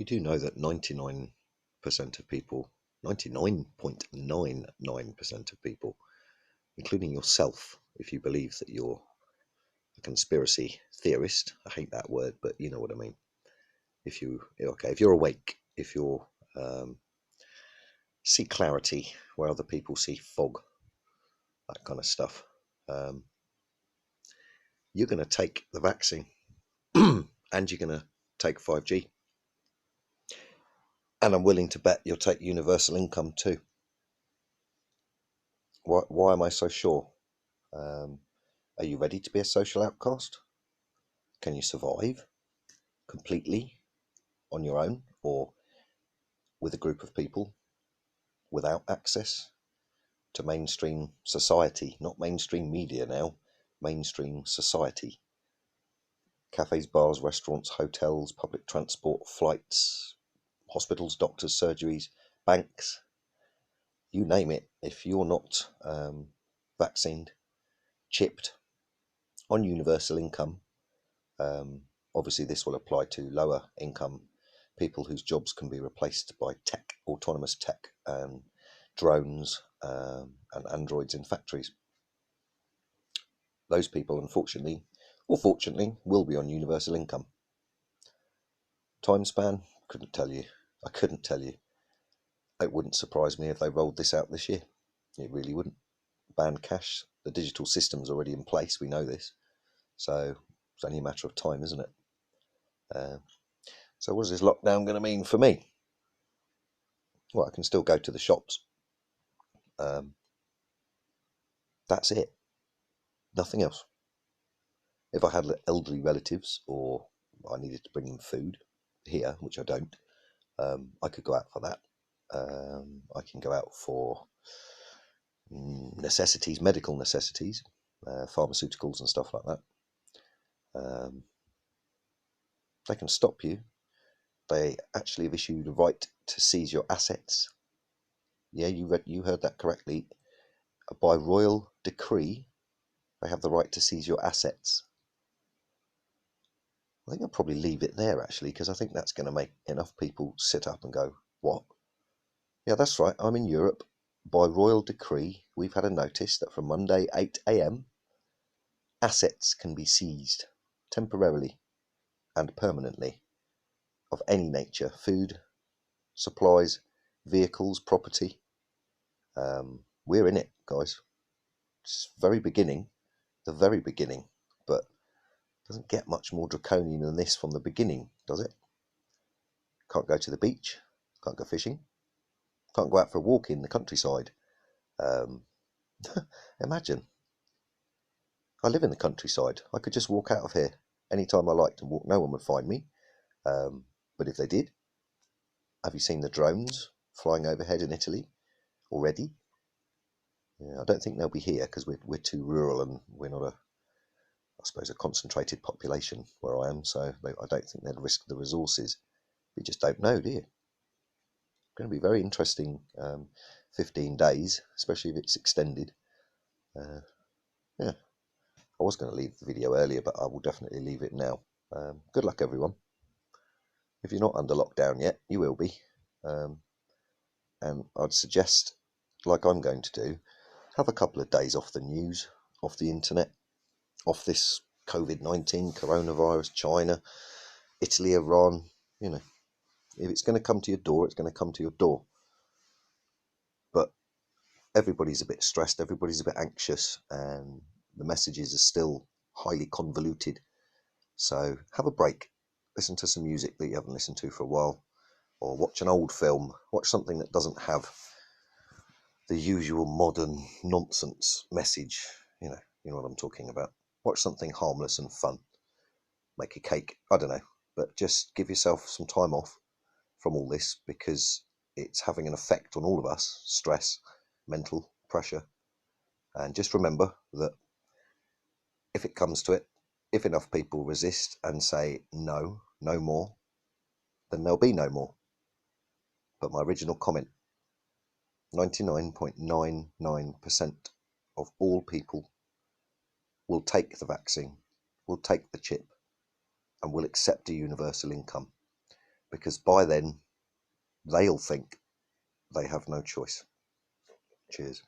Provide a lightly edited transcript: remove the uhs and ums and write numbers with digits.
You do know that 99% of people, 99.99% of people, including yourself, if you believe that you're a conspiracy theorist, I hate that word, but you know what I mean. If you're awake, if you're see clarity where other people see fog, that kind of stuff, um, you're going to take the vaccine and you're going to take 5G. And I'm willing to bet you'll take universal income too. Why am I so sure? Um, are you ready to be a social outcast? Can you survive completely on your own or with a group of people without access to mainstream society? Not mainstream media now, mainstream society. Cafes, bars, restaurants, hotels, public transport, flights, hospitals, doctors, surgeries, banks, you name it. If you're not vaccinated, chipped, on universal income, obviously this will apply to lower income people whose jobs can be replaced by tech, autonomous tech, and drones and androids in factories. Those people, unfortunately or fortunately, will be on universal income. Time span, couldn't tell you. I couldn't tell you. It wouldn't surprise me if they rolled this out this year. It really wouldn't. Ban cash. The digital system's already in place. We know this. So it's only a matter of time, isn't it? So what is this lockdown going to mean for me? Well, I can still go to the shops. That's it. Nothing else. If I had elderly relatives or I needed to bring them food here, which I don't, I could go out for that. I can go out for necessities, medical necessities, pharmaceuticals and stuff like that. They can stop you. They actually have issued a right to seize your assets. Yeah, you heard that correctly. By royal decree, they have the right to seize your assets. I think I'll probably leave it there actually, because I think that's going to make enough people sit up and go, what? Yeah, that's right, I'm in Europe. By royal decree, we've had a notice that from Monday 8 a.m, assets can be seized temporarily and permanently of any nature: food, supplies, vehicles, property. We're in it, guys. It's the very beginning, but it doesn't get much more draconian than this from the beginning, does it? Can't go to the beach, can't go fishing, can't go out for a walk in the countryside. Um, Imagine, I live in the countryside. I could just walk out of here anytime I liked and walk. No one would find me. But if they did, have you seen the drones flying overhead in Italy already? Yeah, I don't think they'll be here because we're too rural and we're not I suppose, a concentrated population where I am. So I don't think they'd risk the resources. You just don't know, do you? Going to be very interesting 15 days, especially if it's extended. Yeah, I was going to leave the video earlier, but I will definitely leave it now. Good luck, everyone. If you're not under lockdown yet, you will be. And I'd suggest, like I'm going to do, have a couple of days off the news, off the internet, off this COVID-19, coronavirus, China, Italy, Iran. You know, if it's going to come to your door, it's going to come to your door. But everybody's a bit stressed, everybody's a bit anxious, and the messages are still highly convoluted. So have a break, listen to some music that you haven't listened to for a while, or watch an old film, watch something that doesn't have the usual modern nonsense message. You know what I'm talking about. Watch something harmless and fun. Make a cake, I don't know, but just give yourself some time off from all this because it's having an effect on all of us: stress, mental pressure. And just remember that if it comes to it, if enough people resist and say no, no more, then there'll be no more. But my original comment: 99.99% of all people will take the vaccine, will take the chip, and will accept a universal income. because by then they'll think they have no choice. Cheers.